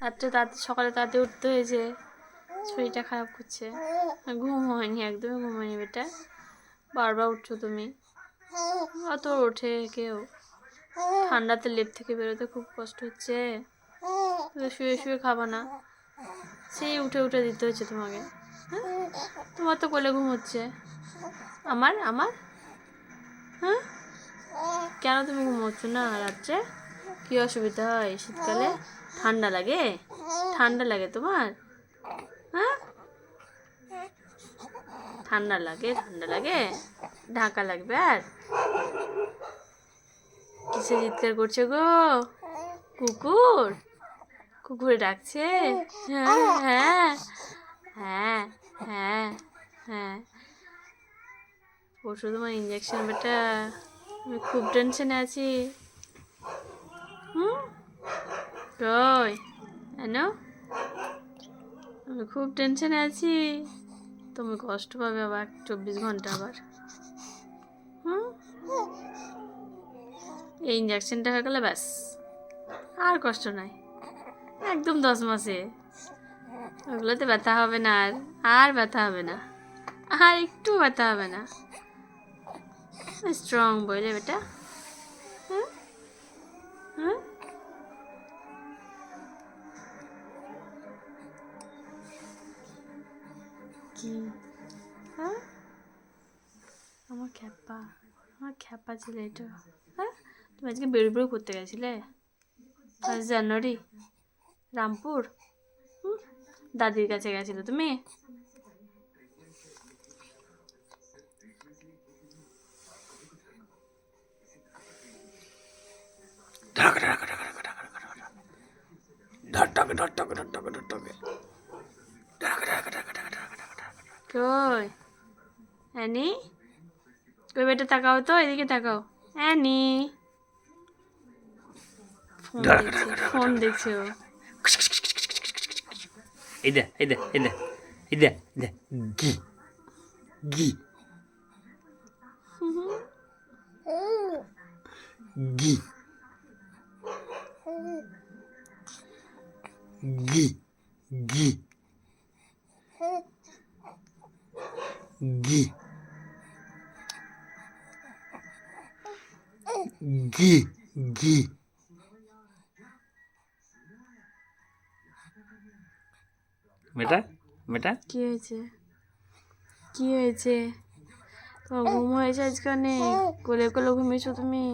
রাত্রে সকালে তাড়াতাড়ি উঠতে হয়েছে, শরীরটা খারাপ করছে। ঘুম হয়নি, একদমই ঘুম হয়নি বেটা। বারবার উঠছো তুমি, অত ওঠে কেউ? ঠান্ডাতে লেপ থেকে বেরোতে খুব কষ্ট হচ্ছে। শুয়ে শুয়ে খাবা না, সেই উঠে উঠে দিতে হচ্ছে তোমাকে। হ্যাঁ, তোমার তো কোলে ঘুম হচ্ছে। আমার আমার হ্যাঁ, কেন তুমি ঘুমোচ্ছ না রাত্রে? কী অসুবিধা হয় শীতকালে? ঠান্ডা লাগে? ঠান্ডা লাগে তোমার? হ্যাঁ, ঠান্ডা লাগে? ঠান্ডা লাগে, ঢাকা লাগবে। আর কিসে চিৎকার করছে গো? কুকুর? কুকুরে ডাকছে? হ্যাঁ হ্যাঁ হ্যাঁ হ্যাঁ হ্যাঁ। পরশু তোমার ইঞ্জেকশন বেটা, আমি খুব টেনশনে আছি। কই কেন? আমি খুব টেনশনে আছি, তুমি কষ্ট পাবে আবার 24 ঘন্টা আবার। এই ইঞ্জেকশনটা হয়ে গেলে ব্যাস, আর কষ্ট নাই, একদম 10 মাসে। ওগুলোতে ব্যথা হবে না, আর আর ব্যথা হবে না, আর একটু ব্যথা হবে না। স্ট্রং বলে বেটা। হ্যাঁ হ্যাঁ, কি? হ্যাঁ, আমার খ্যাপা, আমার খ্যাপা ছেলে এটা। হ্যাঁ, তুমি আজকে বেরোবেরো করতে গেছিলে 1 জানুয়ারি রামপুর? দাদির কাছে গেছিলে তুমি? কই অ্যানি? কই বেটা, তাকাও তো, এদিকে তাকাও। অ্যানি ফোন দেখছে ও। এই দে এই দে এই দে এই দে দে গি গি গি গি গি গি গি গি। বেটা বেটা, কি হয়েছে? কি হয়েছে? তোমার ঘুম হয়েছে আজকে অনেক? কোলে কোলে ঘুমিয়েছো তুমি?